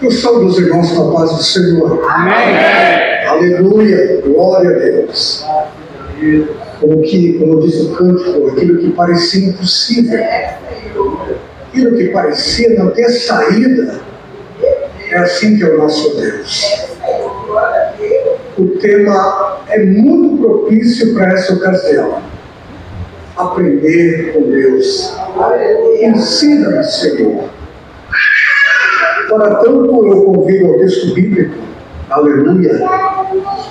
Eu saúdo os irmãos com a paz do Senhor. Amém. Aleluia, glória a Deus. Como diz o cântico, aquilo que parecia impossível, aquilo que parecia não ter saída, é assim que é o nosso Deus. O tema é muito propício para essa ocasião. Aprender com Deus. Ensina-me, Senhor. Para tanto, eu convido ao texto bíblico, aleluia,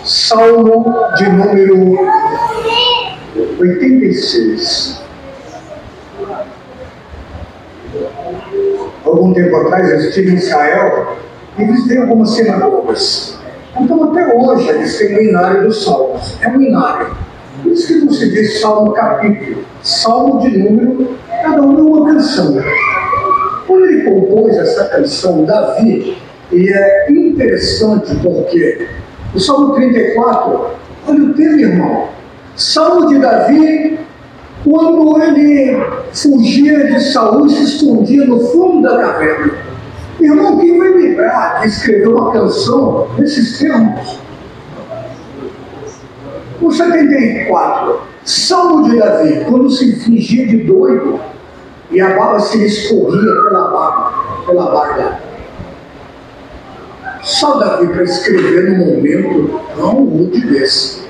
Salmo de número 86. Algum tempo atrás eu estive em Israel e visitei algumas sinagogas. Então até hoje eles têm o inário dos salmos. É um inário. Por isso que não se diz salmo capítulo. Salmo de número, cada um é uma canção. Quando ele compôs essa canção, Davi, e é interessante porque o Salmo 34, olha o tema, irmão. Salmo de Davi, quando ele fugia de Saul e se escondia no fundo da caverna. Irmão, quem vai lembrar que escreveu uma canção nesses termos? O 74, Salmo de Davi, quando se fingia de doido e a barba se lhe escorria pela barba. Só Davi para escrever num momento tão rude desse.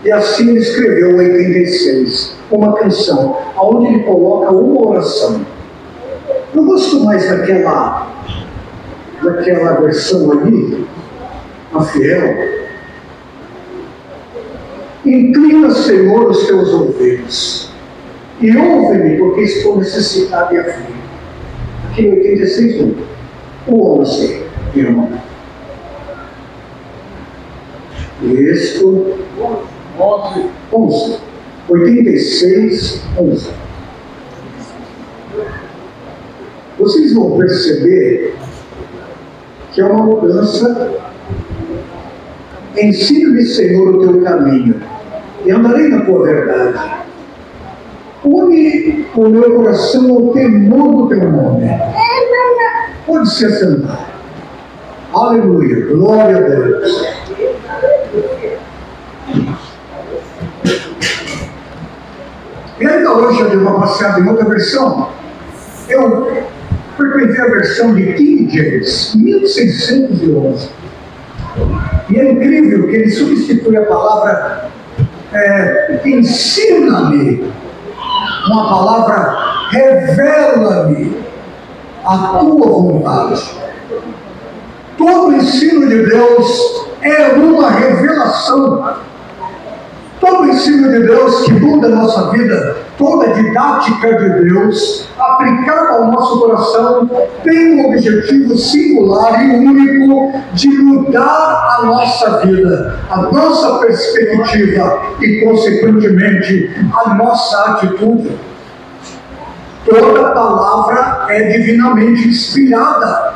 E assim ele escreveu 86, uma canção, onde ele coloca uma oração. Eu gosto mais daquela versão ali, a fiel. Inclina, Senhor, os teus ouvidos e ouve-me, porque estou necessitado e aflito. Aqui em 86, o 11, irmão. Isto, 11. 86, 11. Vocês vão perceber que é uma mudança. Ensina-me, Senhor, o teu caminho, e andarei na tua verdade. Une o meu coração ao temor do teu nome. Pode se assentar. Aleluia, glória a Deus. E ainda hoje eu dei uma passeada em outra versão. Eu frequentei a versão de King James, 1611. E é incrível que ele substitui a palavra ensina-me, uma palavra revela-me a tua vontade. Todo o ensino de Deus é uma revelação. Todo o ensino de Deus que muda a nossa vida, toda a didática de Deus, aplicada ao nosso coração, tem um objetivo singular e único de mudar a nossa vida, a nossa perspectiva e, consequentemente, a nossa atitude. Toda palavra é divinamente inspirada.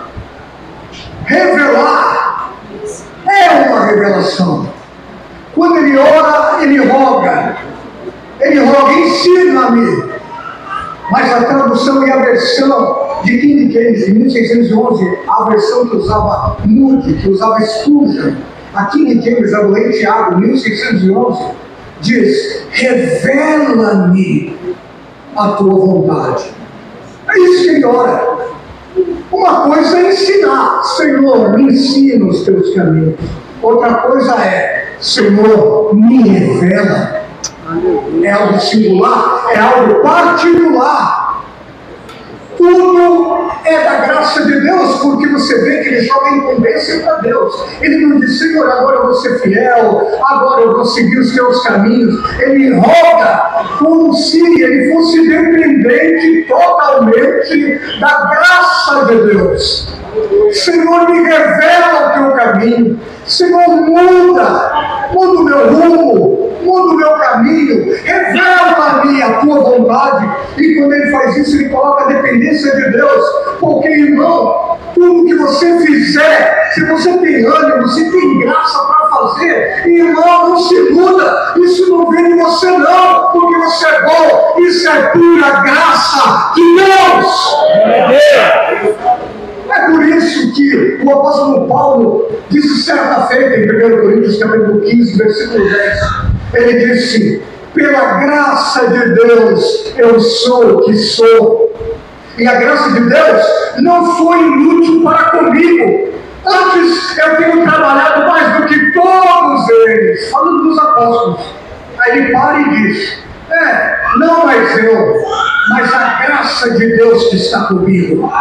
Revelar é uma revelação. Quando ele ora, ele roga. Ele roga, ensina-me. Mas a tradução e a versão de King James, de 1611, a versão que usava Moody, que usava Spurgeon, a King James, a do Tiago, 1611, diz: revela-me a tua vontade. É isso que ele ora. Uma coisa é ensinar: Senhor, me ensina os teus caminhos. Outra coisa é: Senhor, me revela. É algo singular, é algo particular. Tudo é da graça de Deus, porque você vê que ele joga a incumbência para Deus. Ele não diz: Senhor, agora eu vou ser fiel, agora eu vou seguir os teus caminhos. Ele roga como se ele fosse dependente totalmente da graça de Deus. Senhor, me revela o teu caminho. Senhor, muda o meu rumo, muda o meu caminho, revela-me a tua vontade. E quando ele faz isso, ele coloca a dependência de Deus. Porque, irmão, tudo que você fizer, se você tem ânimo, se tem graça para fazer, irmão, não se muda. Isso não vem de você não, porque você é bom. Isso é pura graça de Deus. É por isso que apóstolo Paulo disse certa feita em 1 Coríntios capítulo 15, versículo 10. Ele disse: pela graça de Deus eu sou o que sou. E a graça de Deus não foi inútil para comigo. Antes eu tenho trabalhado mais do que todos eles. Falando dos apóstolos. Aí ele para e diz: não mais eu, mas a graça de Deus que está comigo.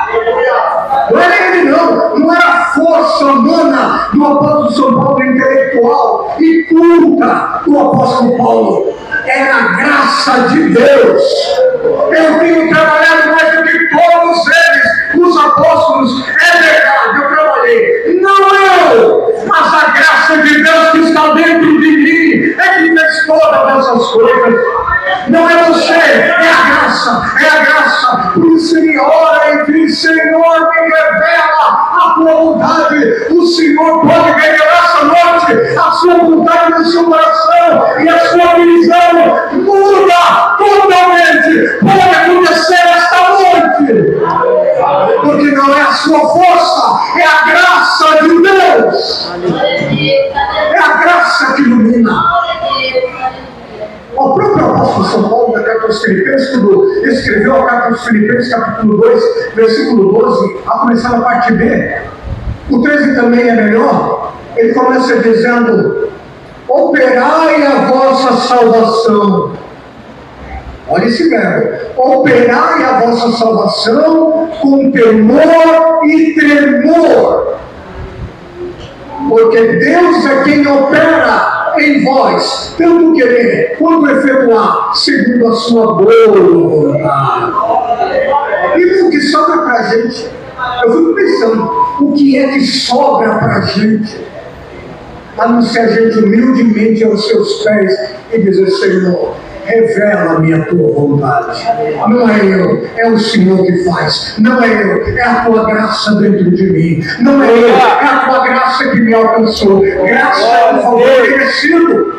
Não era ele não era a força humana do apóstolo São Paulo, intelectual e culta do apóstolo Paulo. Era a graça de Deus. Eu tenho trabalhado mais do que todos eles, os apóstolos. É verdade, eu trabalhei. Não eu, mas a graça de Deus que está dentro de mim é que fez todas essas coisas. Não é você, é a graça, é a graça. Por isso ele ora e diz: Senhor, me revela a tua vontade. O Senhor pode revelar essa noite a sua vontade no seu coração, e a sua visão muda totalmente. Pode acontecer esta noite, porque não é a sua força, é a graça de Deus. É a graça que ilumina. O próprio apóstolo São Paulo, na carta aos Filipenses, quando escreveu a carta aos Filipenses, capítulo 2, versículo 12, a começar na parte B, o 13 também é melhor. Ele começa dizendo: operai a vossa salvação. Olha esse verbo: operai a vossa salvação com temor e tremor, porque Deus é quem opera em vós, tanto querer quanto efetuar, segundo a sua boa vontade. E o que sobra para a gente? Eu fico pensando, o que é que sobra para a gente? A não ser a gente humildemente aos seus pés e dizer: Senhor, revela-me a tua vontade. Não é eu, é o Senhor que faz. Não é eu, é a tua graça dentro de mim. Não é eu, é a tua graça que me alcançou. Graça é um favor merecido.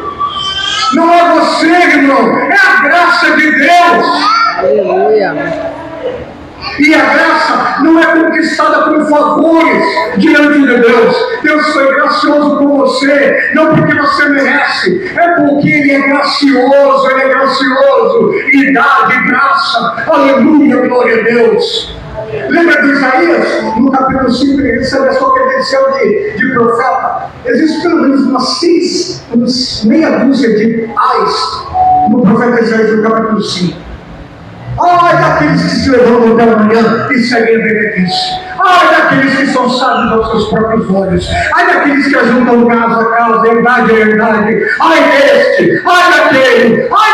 Não é você, irmão, é a graça de Deus. Aleluia. E a graça não é conquistada com favores diante de Deus. Deus foi gracioso com você, não porque você merece, é porque Ele é gracioso, Ele é gracioso e dá de graça. Aleluia, glória a Deus. Lembra de Isaías? No capítulo 5, ele recebe a sua credencial de profeta. Existe pelo menos meia dúzia de ais no profeta Isaías, no capítulo 5. Ai daqueles que se levantam pela manhã e seguem a benefício. Ai daqueles que são sábios aos seus próprios olhos. Ai daqueles que ajuntam casa a casa, herdade a herdade. Ai deste, ai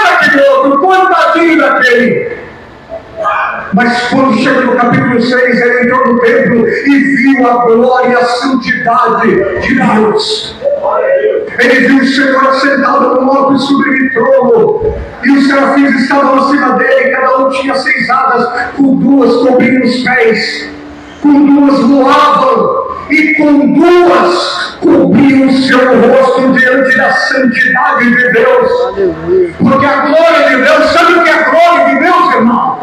daquele outro, coitadinho daquele. Mas quando chega no capítulo 6, ele entrou no templo e viu a glória e a santidade de Deus. Ele viu o Senhor assentado no alto e sublime trono, e os serafins estavam acima dele, cada um tinha 6 asas, com 2 cobriam os pés, com 2 voavam, e com 2 cobriam o seu rosto diante da santidade de Deus. Porque a glória de Deus, sabe o que é a glória de Deus, irmão?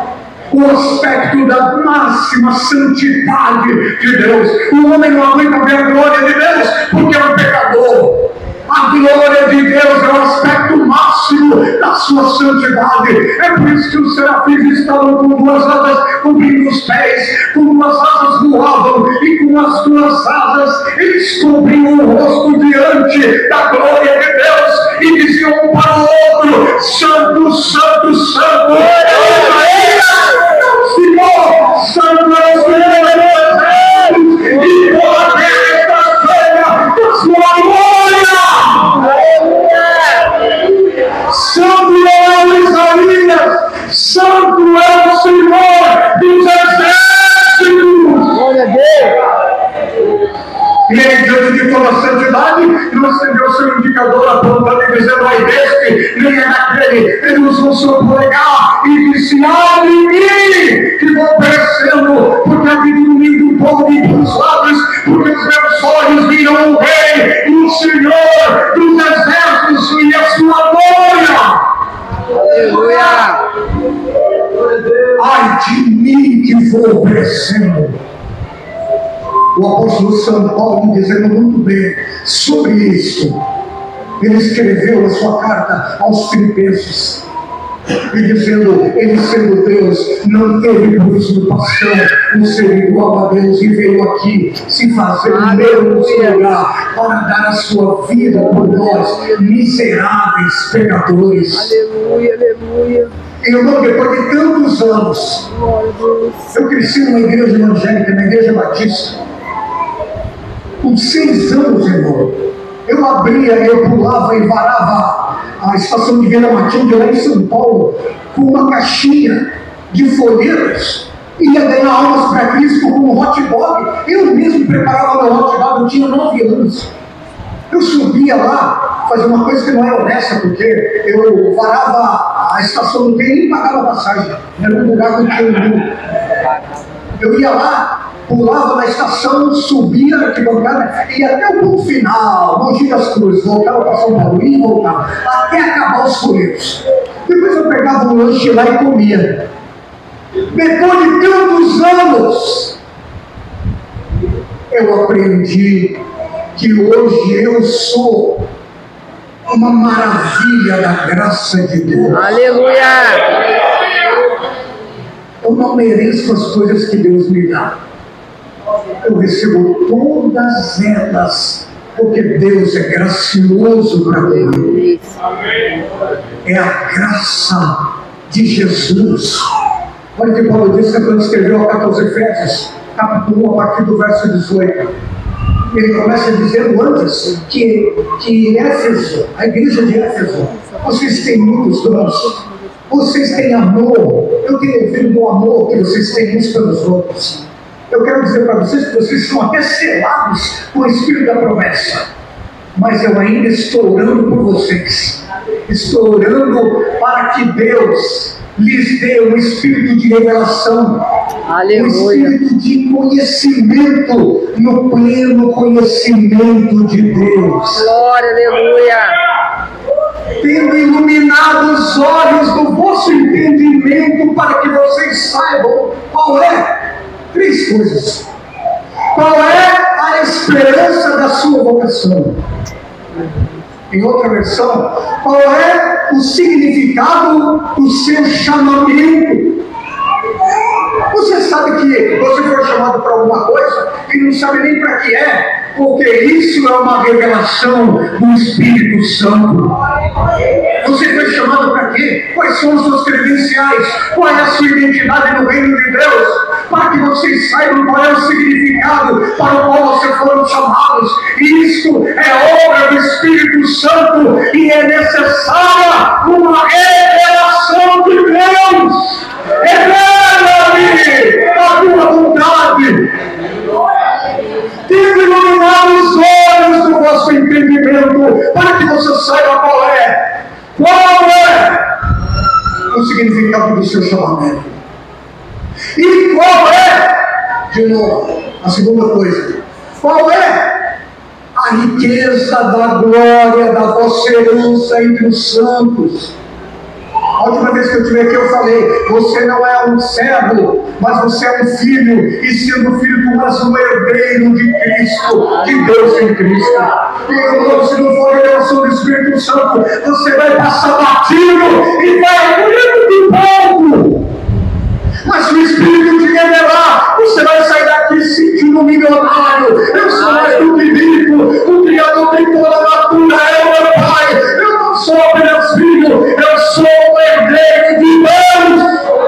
O aspecto da máxima santidade de Deus. O homem não aguenta ver a glória de Deus porque é um pecador. A glória de Deus é o aspecto máximo da sua santidade. É por isso que os serafins estavam com 2 asas cobrindo os pés, com 2 asas voavam, e com as 2 asas eles cobriam o rosto diante da glória de Deus e diziam um para o outro: Santo, Santo, Santo Senhor, Santo é o Senhor, e toda a terra está cheia da sua glória. Santo é o Isaías, Santo é o Senhor dos exércitos. Glória a Deus. E ele, diante de toda a santidade, não acendeu seu indicador apontando e dizendo: ai deste, nem é daquele. Ele usou seu polegar e disse: ai de mim, que vou perecendo, porque a vida do lindo povo de os lábios, porque os meus olhos viram o Rei, o Senhor dos exércitos e a sua glória. Aleluia. Ai de mim, que vou perecendo. o apóstolo São Paulo, dizendo muito bem sobre isso, ele escreveu a sua carta aos Filipenses, e dizendo, ele sendo Deus, não teve por usurpação o ser igual a Deus, e veio aqui se fazer menos lugar para dar a sua vida por nós, miseráveis pecadores. Aleluia, aleluia. Irmão, depois de tantos anos, eu cresci numa igreja evangélica, na igreja batista, com 6 anos, irmão. Eu abria, eu pulava e varava a estação de Vila Matilde lá em São Paulo com uma caixinha de folhetos, ia ganhar almas para Cristo com um hot dog. Eu mesmo preparava meu hot dog, eu tinha 9 anos. Eu subia lá, fazia uma coisa que não era honesta, porque eu varava a estação do trem e pagava passagem. Era um lugar que eu tinha um. Eu ia lá, pulava na estação, subia na arquibancada, ia até o ponto final, Mogi das Cruzes, voltava para São Paulo e voltava, até acabar os folhetos. Depois eu pegava um lanche lá e comia. Depois de tantos anos, eu aprendi que hoje eu sou uma maravilha da graça de Deus. Aleluia. Eu não mereço as coisas que Deus me dá. Eu recebo todas elas, porque Deus é gracioso para mim. É a graça de Jesus. Olha o que Paulo disse quando escreveu a carta aos Efésios, capítulo 1, a partir do verso 18. Ele começa dizendo antes que Éfeso, a igreja de Éfeso, vocês têm muitos dons, vocês têm amor. Eu tenho ouvido do amor que vocês têm uns pelos outros. Eu quero dizer para vocês que vocês são até selados com o Espírito da promessa. Mas eu ainda estou orando por vocês. Estou orando para que Deus lhes dê um espírito de revelação. Aleluia. Um espírito de conhecimento, no pleno conhecimento de Deus. Glória, aleluia. Tendo iluminado os olhos do vosso entendimento, para que vocês saibam qual é 3 coisas. Qual é a esperança da sua vocação? Em outra versão, qual é o significado do seu chamamento? Você sabe que você foi chamado para alguma coisa e não sabe nem para que é, porque isso é uma revelação do Espírito Santo. Você foi chamado para quê? Quais são os seus credenciais? Qual é a sua identidade no reino de Deus? Para que vocês saibam qual é o significado para o qual vocês foram chamados. Isto é obra do Espírito Santo e é necessária uma revelação de Deus. Revela-me a tua vontade. Tendo iluminado os olhos do vosso entendimento, para que você saiba qual é o significado do seu chamamento. E qual é, de novo, a segunda coisa, qual é a riqueza da glória da vossa herança entre os santos? A última vez que eu estive aqui eu falei, você não é um servo, mas você é um filho, e sendo filho tu és um herdeiro de Cristo, de Deus em Cristo. E irmão, se não for a revelação do Espírito Santo, você vai passar batido e vai muito de pouco. Mas se o Espírito te revelar, você vai sair daqui sentindo um milionário. Eu sou mais do que rico, o Criador tem toda a natura, é o meu Pai. Eu não sou apenas filho, eu sou o herdeiro de Deus.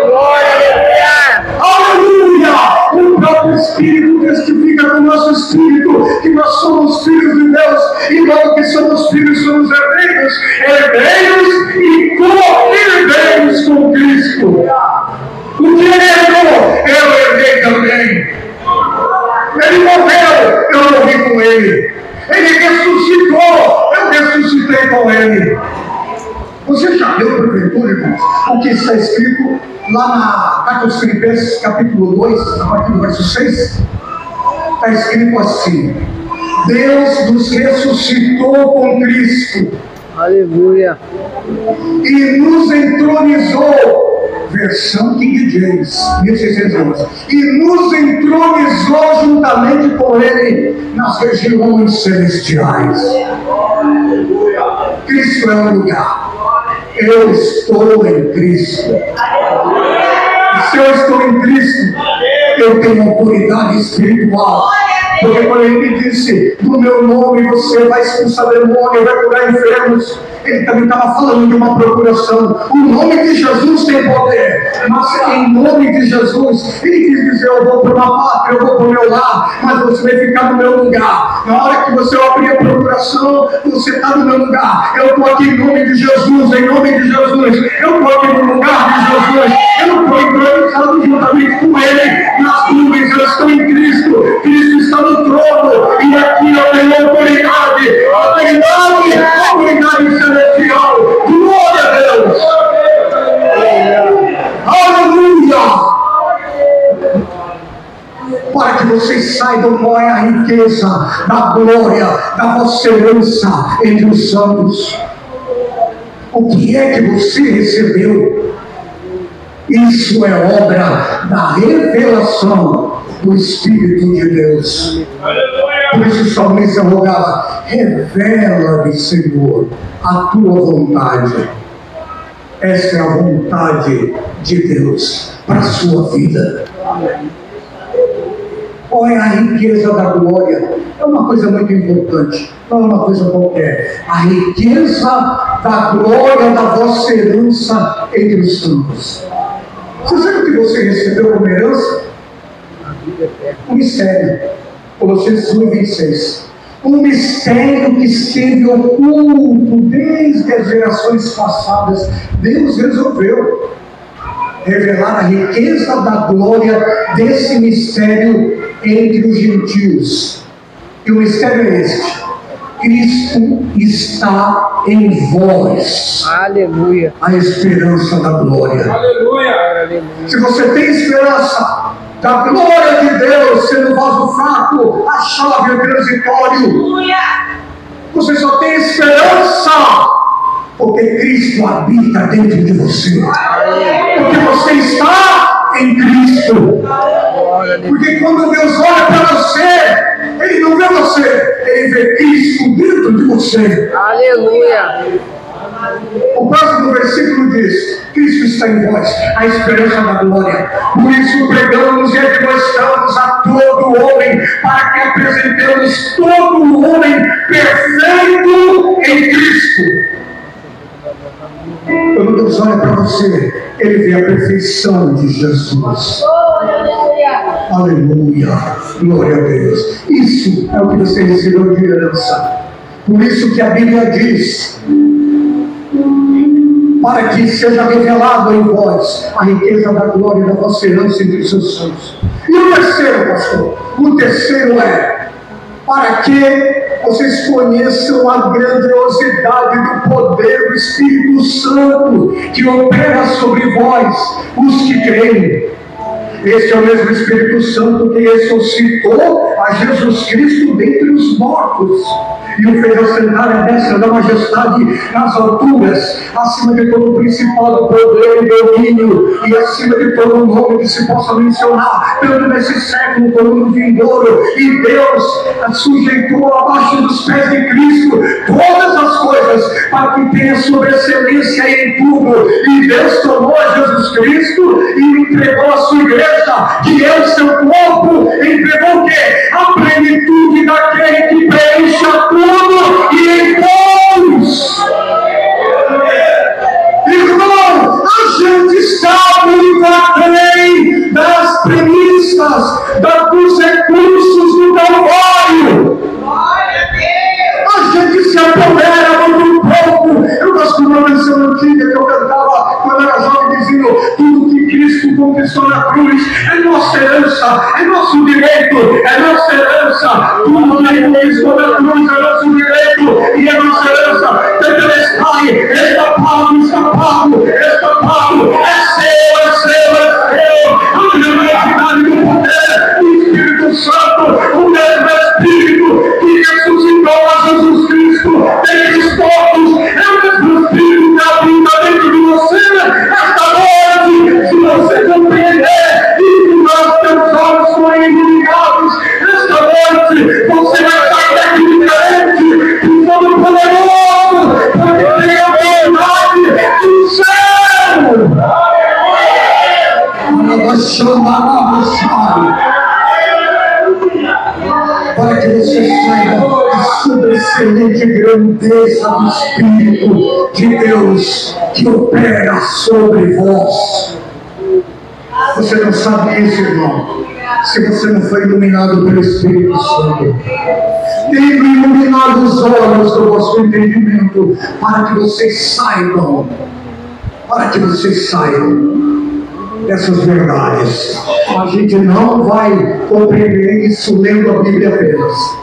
Glória, aleluia! O próprio Espírito testifica com o nosso Espírito que nós somos filhos de Deus, e logo que somos filhos, somos herdeiros, herdeiros e co-herdeiros com Cristo. O que ele herdou, eu herdei também. Ele morreu, eu morri com ele. Ele ressuscitou, eu ressuscitei com ele. Você já leu, porventura, irmãos, o que está escrito lá na Carta aos Filipenses, capítulo 2, a partir do verso 6? Está escrito assim: Deus nos ressuscitou com Cristo. aleluia. E nos entronizou versão King James, 1611, e nos entronizou juntamente com ele nas regiões celestiais. Cristo é um lugar. Eu estou em Cristo. Se eu estou em Cristo, eu tenho autoridade espiritual. Porque quando ele me disse, no meu nome você vai expulsar demônio, vai curar enfermos, ele também estava falando de uma procuração. O nome de Jesus tem poder, mas em nome de Jesus, ele quis dizer, eu vou para uma pátria, eu vou para o meu lar, mas você vai ficar no meu lugar. Na hora que você abrir a procuração, você está no meu lugar. Eu estou aqui em nome de Jesus, em nome de Jesus. Eu estou aqui no lugar de Jesus. Eu estou entronizado juntamente com ele nas nuvens. Eu estou em Cristo. Cristo está no trono, e aqui eu tenho autoridade celestial. Glória a Deus. Aleluia. Para que vocês saibam qual é a riqueza da glória da vossa herança entre os santos. O que é que você recebeu? Isso é obra da revelação do Espírito de Deus. Por isso o salmista rogava, revela-me, Senhor, a tua vontade. Essa é a vontade de Deus para a sua vida. Qual é a riqueza da glória? É uma coisa muito importante, não é uma coisa qualquer. A riqueza da glória da vossa herança entre os santos. Você sabe o que você recebeu como herança? Um mistério. Colossenses 1:26. Um mistério que esteve oculto desde as gerações passadas. Deus resolveu revelar a riqueza da glória desse mistério entre os gentios. E o mistério é este: Cristo está em vós. Aleluia. A esperança da glória. Aleluia. Se você tem esperança da glória de Deus sendo vaso fraco, a chave é transitório. Você só tem esperança porque Cristo habita dentro de você. Porque você está em Cristo. Porque quando Deus olha para você, Ele não vê você, Ele vê Cristo dentro de você. Aleluia. O próximo versículo diz: Cristo está em vós, a esperança da glória. Por isso pregamos e admoestamos a todo homem, para que apresentemos todo o homem perfeito em Cristo. Quando Deus olha para você, Ele vê a perfeição de Jesus. Aleluia, glória a Deus. Isso é o que você recebeu de herança. Por isso que a Bíblia diz, para que seja revelado em vós a riqueza da glória da vossa herança entre os seus santos. E o terceiro, pastor? O terceiro é, para que vocês conheçam a grandiosidade do poder do Espírito Santo que opera sobre vós, os que creem. Este é o mesmo Espírito Santo que ressuscitou a Jesus Cristo dentre os mortos e o fez assentar à destra da majestade nas alturas, acima de todo principado, poder e domínio, e acima de todo nome que se possa mencionar, tanto nesse século como no vindouro. E Deus sujeitou abaixo dos pés de Cristo todas as coisas, para que tenha sobreexcelência em tudo. E Deus tomou a Jesus Cristo e entregou a sua igreja, que é o seu corpo, entregou o quê? A plenitude daquele que preenche a tudo e em todos. Irmão, a gente está muito aquém das premissas, dos recursos do Calvário. A gente se apodera muito pouco. Eu gosto de uma canção antiga que eu cantava quando era jovem, dizendo: tudo que Cristo conquistou na cruz é nossa herança, é nosso direito, é nossa herança. Tudo que Ele conquistou na cruz é nosso direito e é nossa herança. Tetelestai, estampado, estampado, estampado, é seu, é seu, é seu. A grandiosidade do poder do Espírito Santo, o mesmo Espírito que ressuscitou a Jesus Cristo dentre os mortos, é o mesmo Espírito que habita dentro de você. Esta noite, para que você saiba a sobressalente grandeza do Espírito de Deus que opera sobre vós. Você não sabe isso, irmão, se você não foi iluminado pelo Espírito Santo. Tendo iluminado os olhos do vosso entendimento, para que vocês saibam dessas verdades. A gente não vai compreender isso lendo a Bíblia apenas.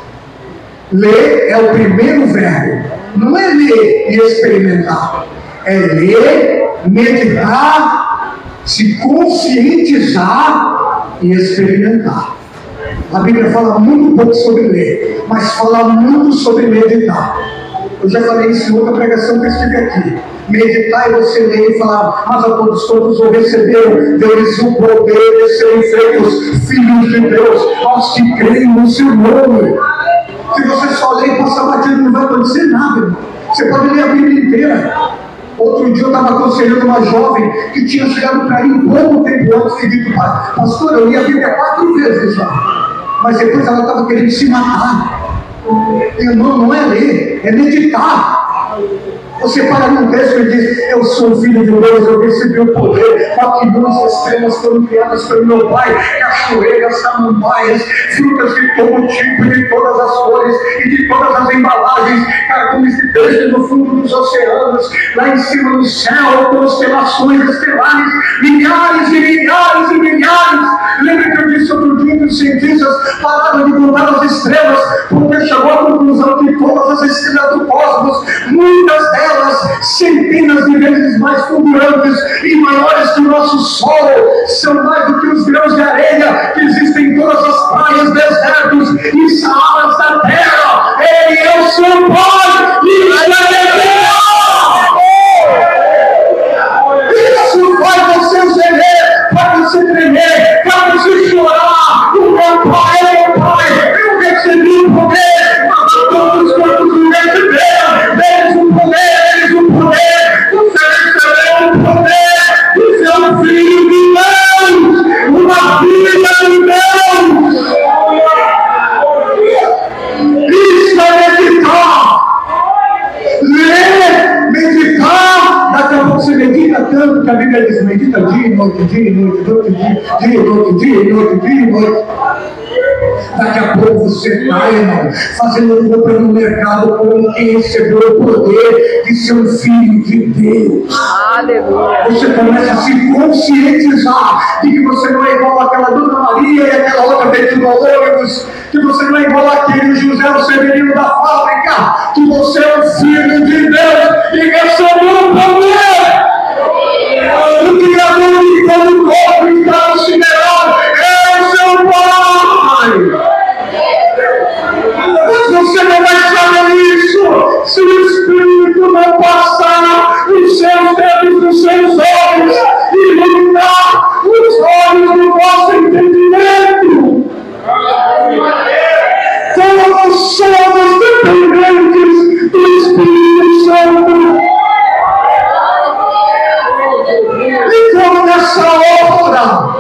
Ler é o primeiro verbo. Não é ler e experimentar. É ler, meditar, se conscientizar e experimentar. A Bíblia fala muito pouco sobre ler, mas fala muito sobre meditar. Eu já falei isso em outra pregação que eu estive aqui. Meditar é você ler e falar: mas a todos o receberam, deu-lhes o poder de serem feitos filhos de Deus, aos que creem no seu nome. Se você só ler e passar batido, não vai acontecer nada, irmão. Você pode ler a Bíblia inteira. Outro dia eu estava aconselhando uma jovem que tinha chegado para mim um pouco tempo antes e dito: pastor, eu li a Bíblia 4 vezes já, mas depois ela estava querendo se matar. Irmão, não é ler, é meditar. Você para num texto e diz: eu sou filho de Deus, eu recebi o poder, pavilhões estrelas foram criadas pelo meu Pai, cachoeiras, samambaias, frutas de todo tipo, de todas as cores e de todas as embalagens, cardumes de peixe no fundo dos oceanos, lá em cima do céu, constelações estelares, milhares e milhares e milhares. Lembra que eu disse outro dia que os cientistas pararam de contar as estrelas, porque chegou à conclusão que todas as estrelas do cosmos, muitas delas centenas de vezes mais fulgurantes e maiores que o nosso Sol, são mais do que os grãos de areia que existem em todas as praias, desertos e saaras da terra. Ele é o seu Pai e isso faz você gemer, faz você tremer, faz você chorar. O meu Pai é meu Pai, eu recebi o poder, mas todos quantos me receberam, deles o poder, você recebeu o poder de ser um filho de Deus, uma filha de Deus. Isso é meditar. Ler, meditar. Daqui a pouco você medita tanto que a Bíblia diz: medita dia e noite, dia e noite, noite, dia e noite, dia e noite, dia e noite. Daqui a pouco você está, irmão, fazendo compra no mercado como quem recebeu o poder de ser um filho de Deus. Aleluia. Você começa a se conscientizar de que você não é igual àquela Dona Maria e aquela outra vendendo ônibus, que você não é igual àquele José, o Severino da fábrica, que você é um filho de Deus e recebeu o poder. O Criador de todo corpo está no sideral, é o seu Pai. Mas você não vai saber isso se o Espírito não passar os seus dedos nos seus olhos e iluminar os olhos do vosso entendimento. Todos somos dependentes do Espírito Santo. Então, nessa hora,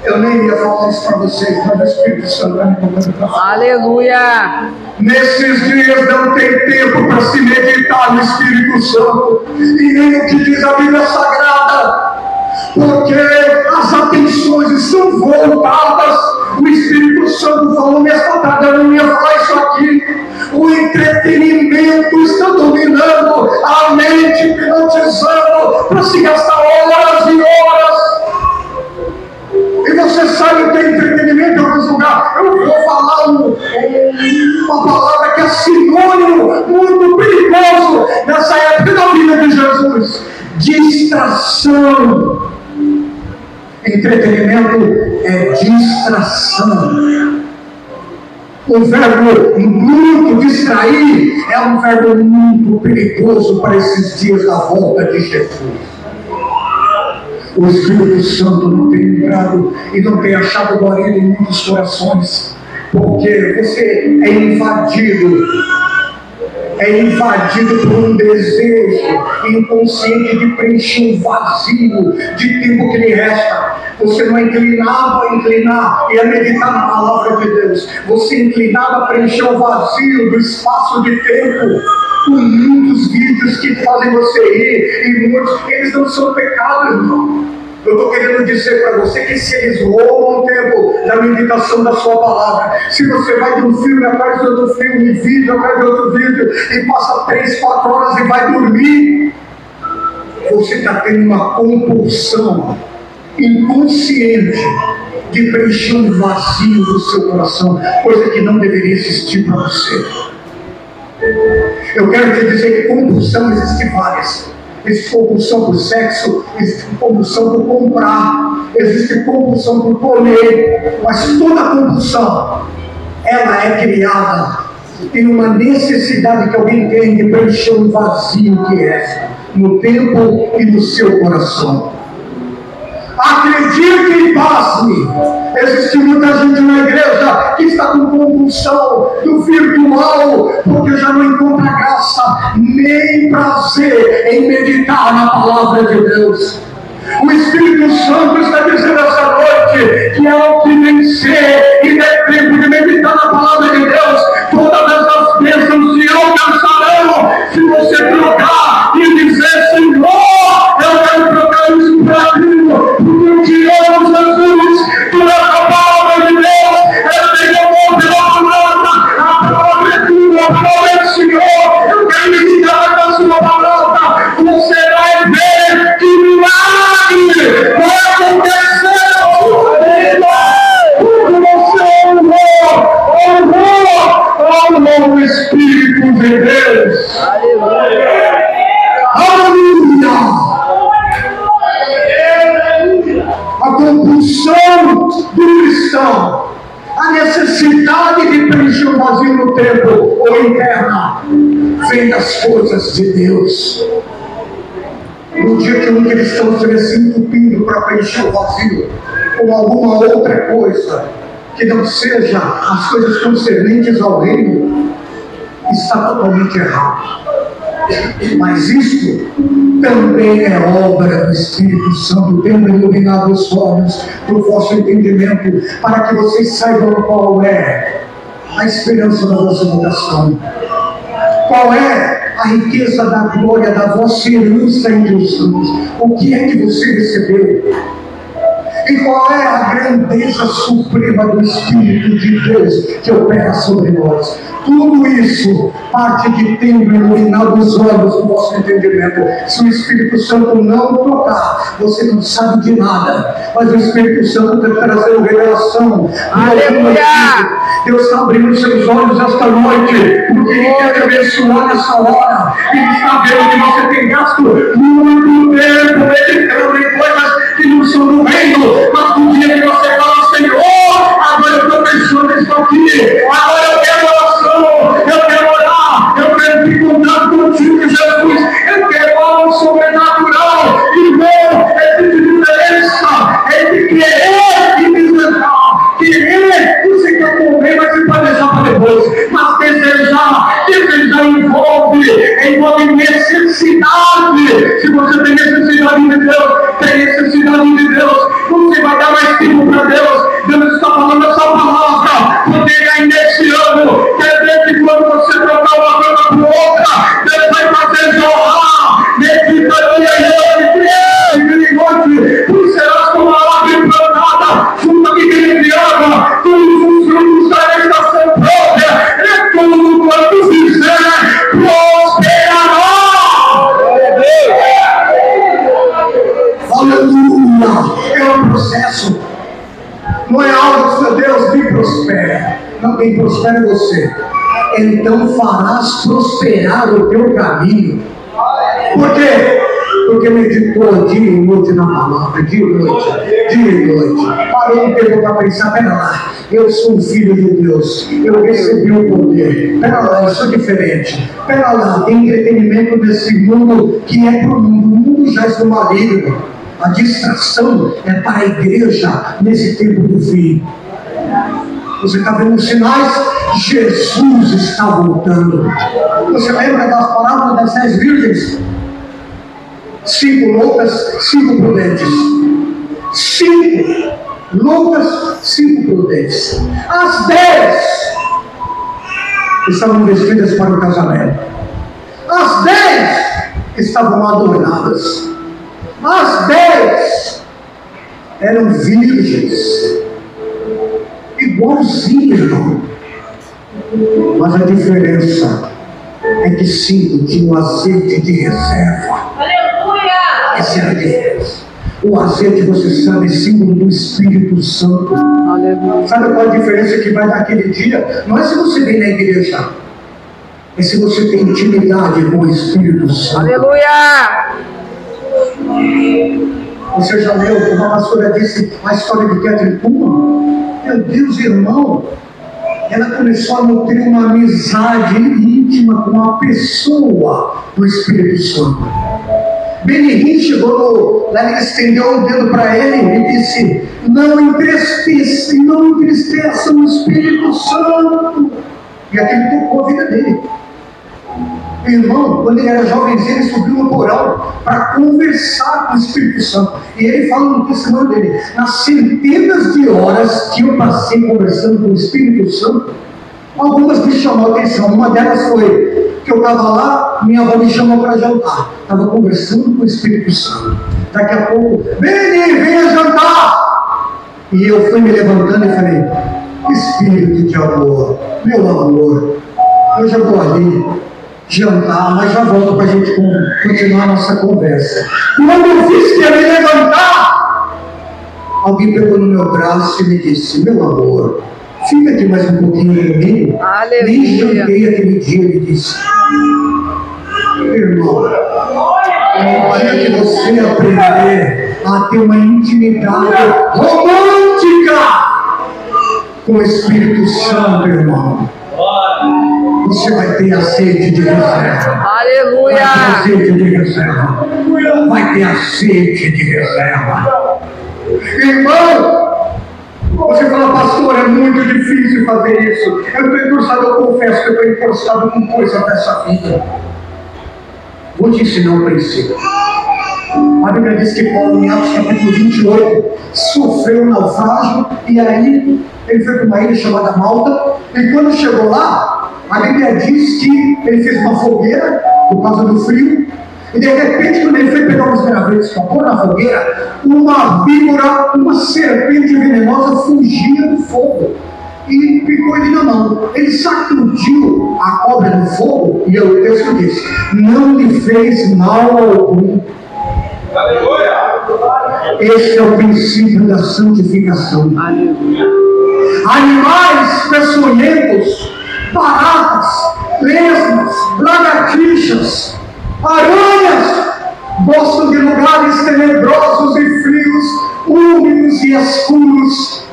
eu nem ia falar isso para vocês, mas o Espírito Santo vai me tocando para falar. Aleluia. Nesses dias não tem tempo para se meditar no Espírito Santo e nem o que diz a Bíblia Sagrada, porque as atenções estão voltadas. O Espírito Santo falou nesta tarde, eu não ia falar isso aqui. O entretenimento está dominando a mente, hipnotizando para se gastar horas e horas. E você sabe o que é entretenimento em alguns lugares. Eu vou falar uma palavra que é sinônimo muito perigoso nessa época da vida de Jesus: distração. Entretenimento é distração. O verbo muito distrair é um verbo muito perigoso para esses dias da volta de Jesus. O Espírito Santo não tem entrado e não tem achado guarida em muitos corações, porque você é invadido por um desejo inconsciente de preencher um vazio de tempo que lhe resta. Você não é inclinado a inclinar e a meditar na palavra de Deus. Deus. Você inclinado a preencher o vazio do espaço de tempo, com muitos vídeos que fazem você rir, e muitos, eles não são pecado, irmão. Eu estou querendo dizer para você que se eles roubam o tempo da meditação da sua palavra, se você vai de um filme atrás de outro filme, vídeo atrás de outro vídeo, e passa 3, 4 horas e vai dormir, você está tendo uma compulsão inconsciente de preencher um vazio do seu coração, coisa que não deveria existir para você. Eu quero te dizer que compulsão existe várias. Existe compulsão por sexo, existe compulsão por comprar, existe compulsão por comer, mas toda compulsão, ela é criada em uma necessidade que alguém tem de preencher um vazio que é no tempo e no seu coração. Acredite e pasme, existe muita gente na igreja que está com compulsão do virtual, porque já não encontra graça nem prazer em meditar na palavra de Deus. O Espírito Santo está dizendo essa noite que ao que vencer e der tempo de meditar na palavra de Deus, todas essas bênçãos se alcançarão se você trocar e dizer: Senhor, eu quero trocar isso para mim, porque eu te amo, Jesus, tu és a palavra de Deus, eu tenho amor pela palavra, a palavra é tua, a palavra é do Senhor, eu quero meditar na sua palavra, você vai ver que milagre vai acontecer, porque você honrou o Espírito de Deus. Aleluia! A compulsão do cristão, a necessidade de preencher o vazio no tempo ou interna, vem das coisas de Deus. No dia que um cristão estiver se entupindo para preencher o vazio com alguma outra coisa que não seja as coisas concernentes ao reino, está totalmente errado. Mas isto também é obra do Espírito Santo, tendo iluminado os olhos do vosso entendimento, para que vocês saibam qual é a esperança da vossa vocação, qual é a riqueza da glória da vossa herança em Deus Santos, o que é que você recebeu, e qual é a grandeza suprema do Espírito de Deus que opera sobre nós. Tudo isso parte de tendo iluminado os olhos do vosso entendimento. Se o Espírito Santo não tocar, você não sabe de nada, mas o Espírito Santo está trazendo revelação. Aleluia! Deus está abrindo seus olhos esta noite, porque Ele quer abençoar nessa hora. Ele está vendo que você tem gasto muito tempo meditando em coisas que não são do reino, mas no dia que você fala: Senhor, agora eu estou pensando nisso aqui, agora eu quero oração, eu quero orar, eu quero ter contato contigo, Jesus, eu quero algo sobrenatural, irmão, existe diferença entre querer e desejar. Querer, você quer comer, mas você pode deixar para depois, mas desejar envolve necessidade. Se você tem necessidade de Deus, tem necessidade de Deus, você vai dar mais tempo para Deus. Deus está falando essa palavra, porque ainda esse ano, quer ver que quando você trocar uma coisa por outra, Deus vai fazer jorrar, medita dia e noite, tu serás como a árvore plantada, junto que ele ama, todos os frutos da estação própria, e tudo quanto fizer, prosperará. Aleluia! É um processo. Não é algo que Deus me prospera. Não, quem prospera é você. Então farás prosperar o teu caminho. Por quê? Porque meditou dia e noite na palavra, dia e noite. Parou um tempo para pensar: pera lá, eu sou um filho de Deus, eu recebi o poder, pera lá, eu sou diferente, pera lá, tem entretenimento nesse mundo que é para o mundo, o mundo já é do maligno. A distração é para a igreja nesse tempo do fim. Você está vendo os sinais? Jesus está voltando. Você lembra das parábolas das 10 virgens? 5 loucas, 5 prudentes. 5 Lucas 5:10. As 10 estavam vestidas para o casamento. As 10 estavam adornadas. As 10 eram virgens. Igualzinho, irmão. Mas a diferença é que 5 tinham azeite de reserva. Aleluia! Essa é a diferença. O azeite, você sabe, é símbolo do Espírito Santo. Aleluia. Sabe qual a diferença que vai naquele dia? Não é se você vem na igreja, é se você tem intimidade com o Espírito Santo. Aleluia! Você já leu, como a pastora disse, a história de Catherine Kuhlman? Meu Deus, irmão, ela começou a nutrir uma amizade íntima com a pessoa do Espírito Santo. Benihim chegou lá, ele estendeu o dedo para ele e disse: não entristeça o Espírito Santo. E aquele tocou a vida dele. Irmão, quando ele era jovenzinho, ele subiu no porão para conversar com o Espírito Santo. E ele fala no testemunho dele: nas centenas de horas que eu passei conversando com o Espírito Santo, algumas me chamou a atenção. Uma delas foi que eu estava lá, minha avó me chamou para jantar. Estava conversando com o Espírito Santo. Daqui a pouco, venha jantar! E eu fui me levantando e falei: Espírito de amor, meu amor, eu já vou ali jantar, mas já volto para a gente continuar a nossa conversa. Quando eu fiz que ia me levantar, alguém pegou no meu braço e me disse: meu amor, fica aqui mais um pouquinho comigo. Aleluia. Nem jantei aquele dia, ele disse. Irmão, no dia que você aprender a ter uma intimidade romântica com o Espírito Santo, irmão, você vai ter azeite de reserva. Aleluia. Vai ter azeite de reserva. Vai ter azeite de reserva. Irmão, você fala: pastor, é muito difícil fazer isso. Eu estou encurçado, eu confesso que eu estou encurçado com coisa dessa vida. Vou te ensinar um princípio. A Bíblia diz que Paulo, em Atos capítulo 28, sofreu um naufrágio, e aí ele foi para uma ilha chamada Malta, e quando chegou lá, a Bíblia diz que ele fez uma fogueira por causa do frio, e de repente, quando ele foi pegar os gravetos para pôr na fogueira, uma víbora, uma serpente venenosa fugia do fogo e picou ele na mão. Ele sacudiu a cobra no fogo, e o texto diz: não lhe fez mal algum. Esse é o princípio da santificação. Animais peçonhentos, baratas, lesmas, lagartixas, aranhas gostam de lugares tenebrosos e frios, úmidos e escuros.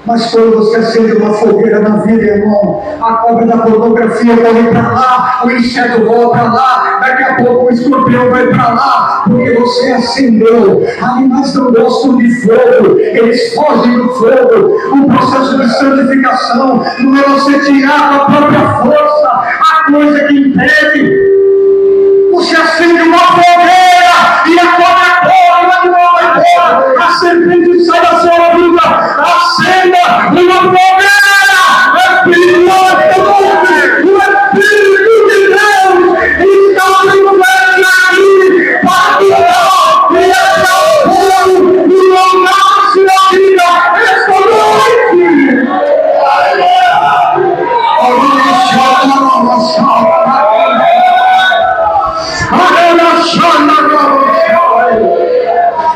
Mas quando você acende uma fogueira na vida, irmão, a cobra da pornografia corre para lá, o inseto voa para lá, daqui a pouco o escorpião vai para lá, porque você acendeu. Animais não gostam de fogo, eles fogem do fogo. O processo de santificação não é você tirar com a própria força a coisa que impede. Você acende uma fogueira e a cobra corre, o animal vai embora, a serpente sai da sua vida. Acenda uma fogueira espiritual de Deus. O Espírito de Deus está me vendo aqui para cuidar e essa fogo e não nasce na vida esta noite.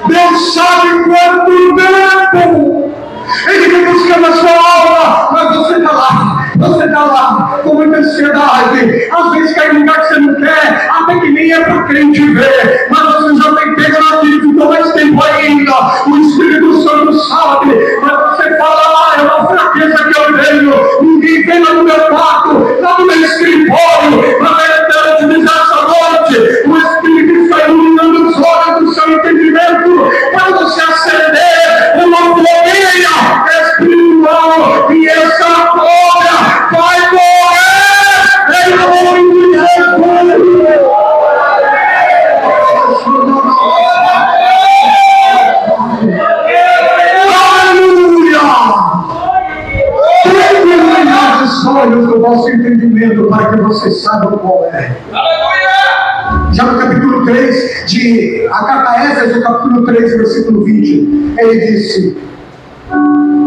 Deus sabe quanto tempo Ele vem buscando a sua alma, mas você está lá, com muita ansiedade. Às vezes cai em lugar que você não quer, até que nem é para crente ver, mas você já tem pego naquilo, ficou mais tempo ainda. O Espírito Santo sabe, mas você fala: é uma fraqueza que eu tenho, ninguém vê lá no meu quarto, lá no meu escritório, mas é dizer essa noite, o Espírito está iluminando os olhos do seu entendimento, para você acender uma fogueira espiritual, e essa cobra vai morrer em nome de Jesus. os olhos do vosso entendimento para que vocês saibam qual é. Já no capítulo 3 de a carta a Éfeso, capítulo 3, versículo 20, ele disse: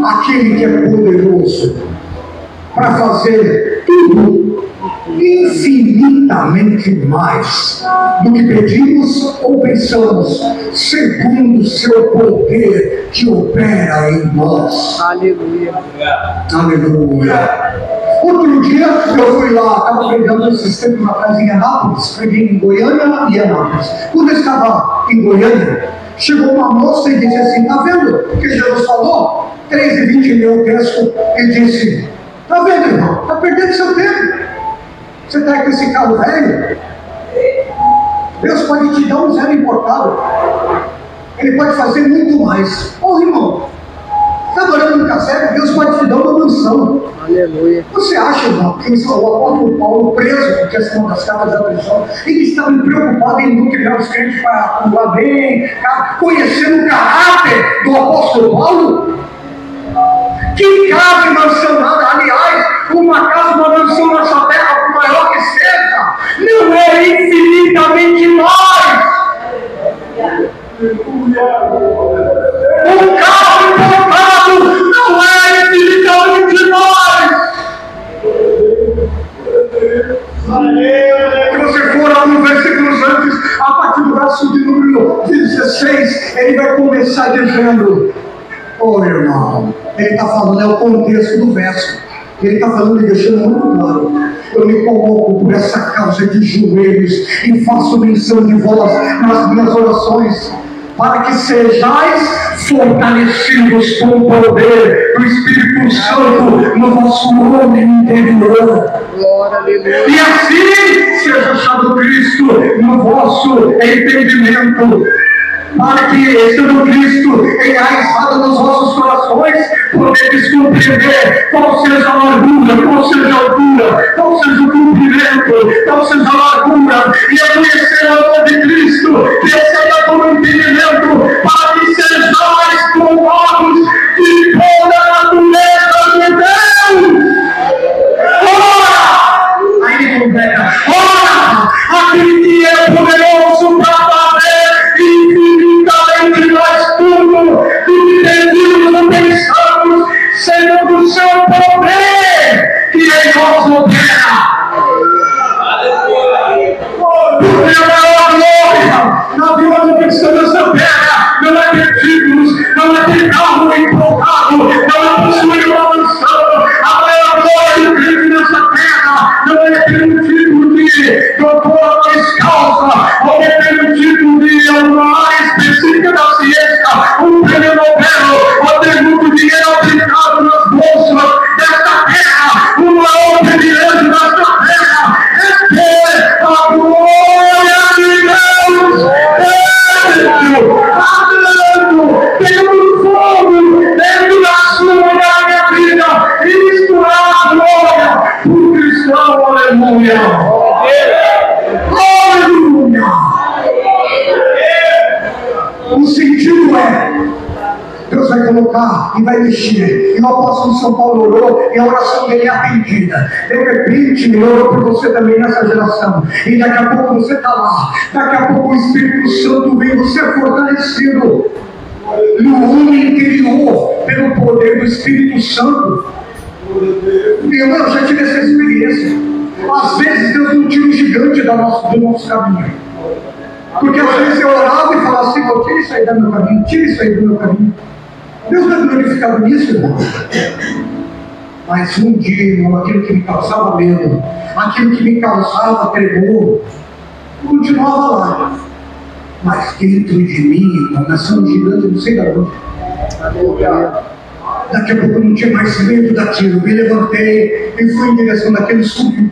aquele que é poderoso para fazer tudo infinitamente mais do que pedimos ou pensamos, segundo o seu poder que opera em nós. Aleluia. Aleluia. Outro dia eu fui lá, estava pregando esses tempos atrás em Anápolis, preguei em Goiânia e Anápolis. Quando eu estava em Goiânia, chegou uma moça e disse assim: está vendo o que Jesus falou? 3:20 leu o texto e disse: está vendo, irmão? Está perdendo seu tempo. Você está com esse carro velho? Deus pode te dar um zero importado. Ele pode fazer muito mais. Ô irmão, está adorando um café? Deus pode te dar uma mansão. Aleluia. Você acha, irmão, que o apóstolo Paulo, preso por questão das cartas da prisão, ele estava preocupado em doutrinar os crentes para acumular bem, conhecendo o caráter do apóstolo Paulo? Que casa e mansão nada, aliás, uma casa, uma mansão nessa terra, por maior que seja, não é infinitamente mais. Um carro importado não é infinitamente mais. Se você for alguns versículos antes, a partir do verso de número 16, ele vai começar dizendo: ô irmão, ele está falando, é o contexto do verso. Ele está falando e deixando muito claro: eu me coloco por essa causa de joelhos e faço menção de vós nas minhas orações, para que sejais fortalecidos com o poder do Espírito Santo no vosso homem interior. Glória, aleluia. E assim seja achado Cristo no vosso entendimento, para que, estando Cristo enraizado nos vossos corações, podeis compreender qual seja a largura, qual seja a altura, qual seja o comprimento, qual seja a largura, e a conhecer o amor de Cristo, que exceda todo o entendimento, para que sejais tomados de toda a natureza de Deus. Ora! Aí ele completa: ora! Aquele que é poderoso para fazer infinitamente mais tudo do que pedimos ou pensamos, segundo o seu poder que em nós opera. Porque a maior glória na vida do cristão dessa terra não é ter títulos, não é ter carro empolgado, não é possuir uma mansão. A maior glória do crente nessa terra não é ter um título de doutor mais causa, ou é ter um título de uma área específica da ciência, um prêmio Nobel, ou ter muito dinheiro aplicado nas bolsas desta terra. O maior privilégio desta terra é ter a glória de Deus pegando fogo dentro da sua e da minha vida, e misturar a glória por cristão. Aleluia. Aleluia. O sentido é: Deus vai colocar e vai mexer. E o apóstolo São Paulo orou e a oração dele é atendida. De repente, ele orou por você também nessa geração. E daqui a pouco você está lá. Daqui a pouco o Espírito Santo vem você fortalecido no homem interior pelo poder do Espírito Santo. Irmão, eu já tive essa experiência. Às vezes Deus não tira o gigante do nosso caminho. Porque às vezes eu orava e falava assim: tira isso aí do meu caminho, tira isso aí do meu caminho. Deus não é glorificado nisso, irmão. Mas um dia, irmão, aquilo que me causava medo, aquilo que me causava temor, continuava lá. Mas dentro de mim começou um gigante, não sei de onde. Daqui a pouco eu não tinha mais medo daquilo. Me levantei e fui em direção daquele subiu.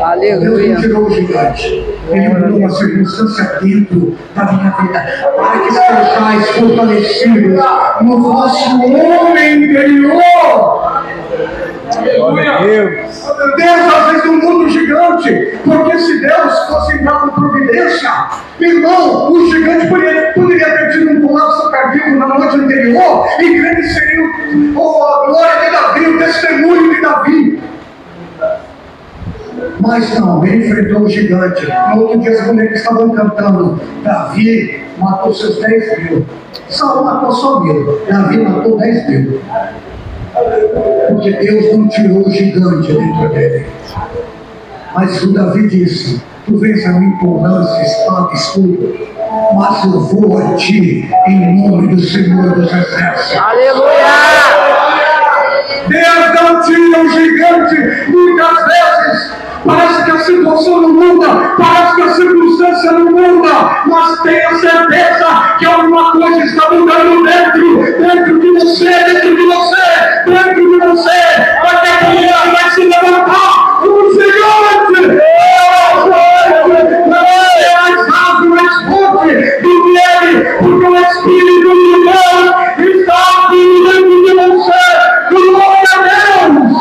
Aleluia. Deus não tirou o gigante. Ele mudou uma circunstância dentro da minha vida, para que sejais fortalecidos no vosso homem interior. Deus. Deus às vezes não muda o gigante, porque se Deus fosse entrar com providência, irmão, o gigante poderia ter tido um colapso cardíaco na noite anterior, e grande seria a glória de Davi, o testemunho de Davi. Mas não, ele enfrentou o gigante. No outro dia as mulheres estavam cantando: Davi matou seus 10.000. Saul matou só 1.000. Davi matou 10.000. Porque Deus não tirou o gigante dentro dele. Mas o Davi disse: tu vens a mim com lança, espada, escudo, mas eu vou a ti em nome do Senhor dos Exércitos. Aleluia! Deus não tira o gigante. Muitas vezes parece que a situação não muda, parece que a circunstância não muda, mas tenha certeza que alguma coisa está mudando dentro de você, porque a mulher vai se levantar um gigante. Não é mais rápido, mais forte do que ele, porque o Espírito de Deus está dentro de você. Glória a Deus!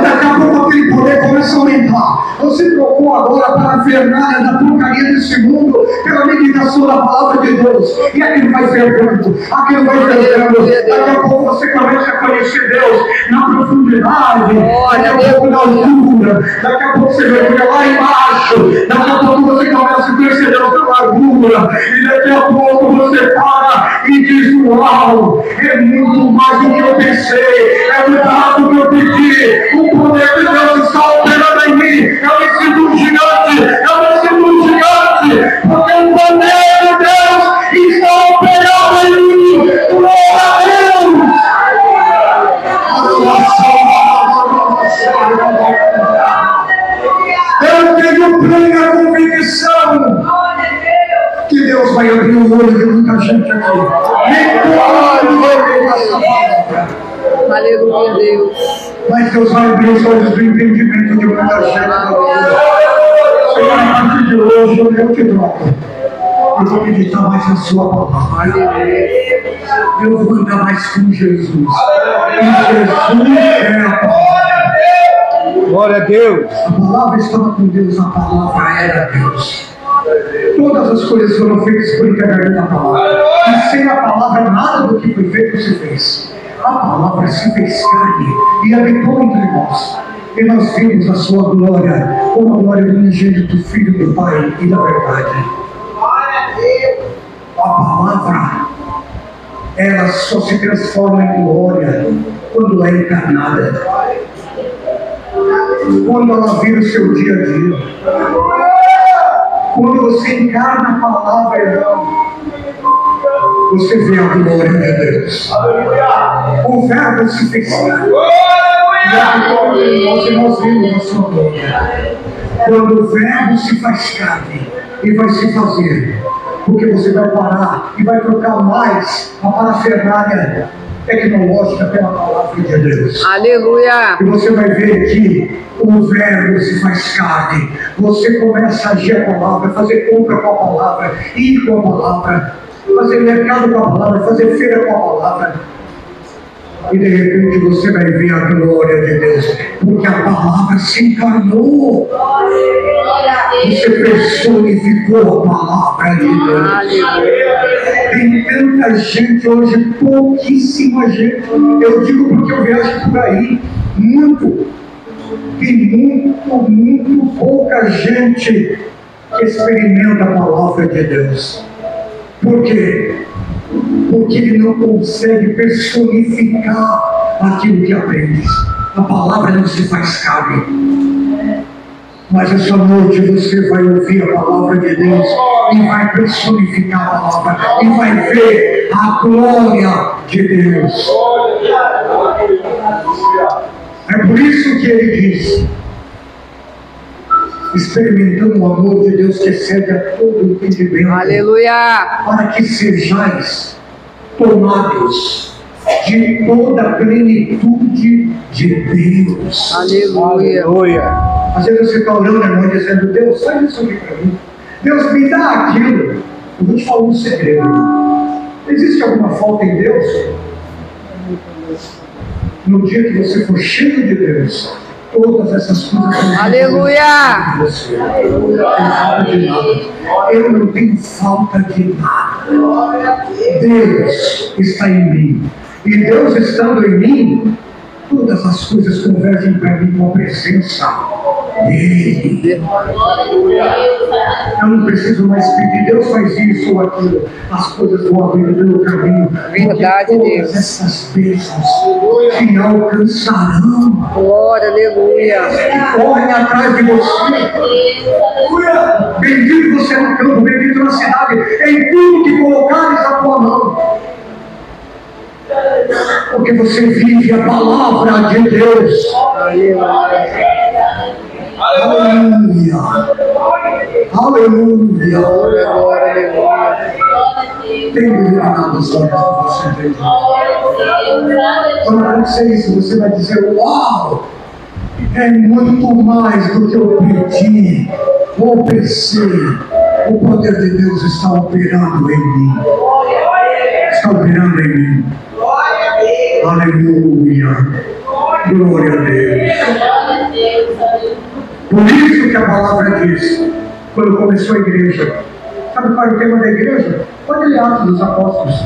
Daqui a pouco aquele poder começa a aumentar. Você trocou agora para a vergonha da porcaria desse mundo pela meditação da palavra de Deus. E aquilo vai fervendo, aquilo vai fervendo. Daqui a pouco você começa a conhecer Deus na profundidade, daqui a pouco na altura, daqi a pouco você vê lá embaixo, daqui a pouco você começa a conhecer Deus na largura, e daqui a pouco você para e diz: uau, é muito mais do que eu pensei, é muito mais do que eu pedi. O poder de Deus está operando em mim. Eu me sinto um gigante, porque o poder de Deus está operando em mim. Glória a Deus! Eu tenho plena convicção que Deus vai abrir o olho de muita gente aqui. Aleluia, Deus. Mas Deus vai abrir os olhos do entendimento de muita gente. Senhor, a partir de hoje eu te troco. Eu vou meditar mais na sua palavra. Eu vou andar mais com Jesus. E Jesus é a palavra. Glória a Deus. A palavra estava com Deus, a palavra era Deus. Todas as coisas foram feitas por intermédio da palavra. E sem a palavra, nada do que foi feito se fez. A palavra se fez carne e habitou entre nós. E nós vimos a sua glória, como a glória do unigênito Filho do Pai e da verdade. A palavra, ela só se transforma em glória quando é encarnada. Quando ela vira o seu dia a dia. Quando você encarna a palavra, você vê a glória de Deus. O verbo se fez carne. E nós vimos a sua glória. Quando o verbo se faz carne e vai se fazer, porque você vai parar e vai trocar mais a parafernália tecnológica pela palavra de Deus. Aleluia! E você vai ver que o verbo se faz carne. Você começa a agir a palavra, fazer compra com a palavra, ir com a palavra, fazer mercado com a palavra, fazer feira com a palavra. E de repente você vai ver a glória de Deus, porque a palavra se encarnou. Você personificou a palavra de Deus. Tem tanta gente hoje, pouquíssima gente. Eu digo porque eu viajo por aí, tem muito pouca gente que experimenta a palavra de Deus. Por quê? Porque ele não consegue personificar aquilo que aprende. A palavra não se faz carne. Mas essa noite você vai ouvir a palavra de Deus e vai personificar a palavra e vai ver a glória de Deus. É por isso que ele diz: experimentando o amor de Deus que excede a todo entendimento. Aleluia! Para que sejais tomados de toda a plenitude de Deus. Aleluia! Às vezes você está orando, irmão, dizendo: Deus, faz isso aqui para mim. Deus, me dá aquilo. Eu vou te falar um segredo. Existe alguma falta em Deus? No dia que você for cheio de Deus, todas essas coisas vão aleluia! você. Eu não tenho falta de nada. Eu não tenho falta de nada. Deus está em mim. E Deus estando em mim, todas as coisas convergem para mim com a presença dele. Eu não preciso mais pedir, Deus faz isso ou aquilo. As coisas vão abrir no meu caminho. Verdade, todas Deus. essas bênçãos te alcançarão. Glória, aleluia. Correm atrás de você. Bendito você no campo, bendito na cidade, em tudo que colocares a tua mão. Porque você vive a palavra de Deus. Aleluia. Aleluia. Glória, Tem iluminado os olhos de você, Deus. Quando acontecer isso, você vai dizer: uau! É muito mais do que eu pedi ou pensei. O poder de Deus está operando em mim. Está operando em mim. Aleluia. Glória a Deus. Por isso que a palavra diz, quando começou a igreja, sabe qual é o tema da igreja? Pode ler Atos dos Apóstolos.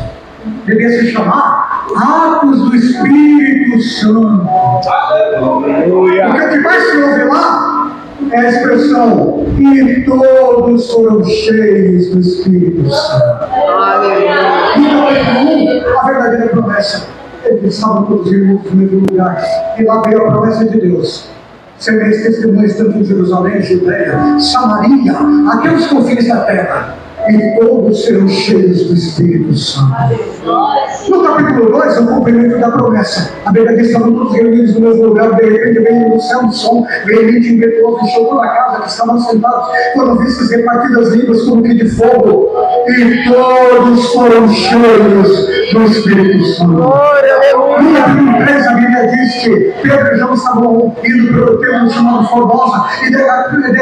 Devia se chamar Atos do Espírito Santo. aleluia. Porque o que mais se ouve lá é a expressão: e todos foram cheios do Espírito Santo. Aleluia. Então, a verdadeira promessa. Eles estavam todos irmãos no mesmo lugar. E lá veio a promessa de Deus. Sereis testemunhas tanto em Jerusalém, Judeia, Samaria, até os confins da terra. E todos serão cheios do Espírito Santo. No capítulo 2, o cumprimento da promessa. A Bíblia diz que estavam todos reunidos no mesmo lugar. De repente veio do céu um som veemente e impetuoso, encheu toda a casa que estavam sentados. Foram vistas repartidas línguas como que de fogo. E todos foram cheios do Espírito Santo. No capítulo 3, a Bíblia diz que Pedro e João estavam indo pelo templo chamado Formosa. E de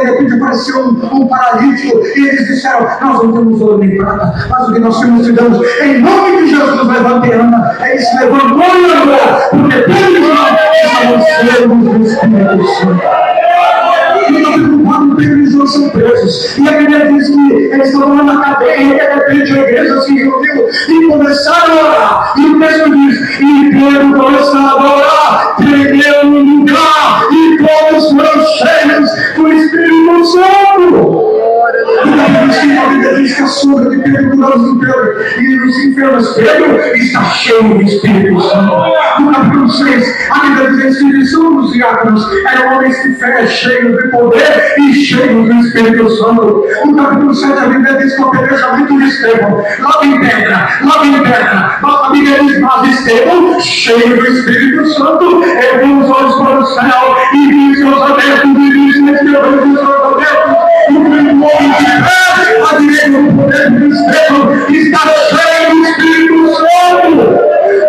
repente apareceu um paralítico. E eles disseram: nós não temos ouro nem prata, mas o que nós temos te damos. Em nome de Jesus, levante e anda. Ele se levantou e andou, porque Pedro e João estavam cheios do Espírito Santo. E no capítulo 4, Pedro e João são presos. E a Bíblia diz que eles estavam lá na cadeia e de repente a igreja se reuniu e começaram a orar. E o texto diz: e Pedro começou a orar, tremeu no lugar, e todos foram cheios do Espírito Santo. A Bíblia diz que a sombra de Pedro curou os enfermos, e os enfermos, Pedro está cheio do Espírito Santo. No capítulo 6, a Bíblia diz que eles são os diáconos, eram homens de fé, cheios de poder e cheios do Espírito Santo. No capítulo 7, a Bíblia diz que o apedrejamento de Estevão, logo em pedra, mas a Bíblia diz: mas Estevão, cheio do Espírito Santo, ergueu os olhos para o céu e viu seus abertos e viu seus abertos. E o homem de pé, a direita do poder do Estevão, está cheio do Espírito Santo.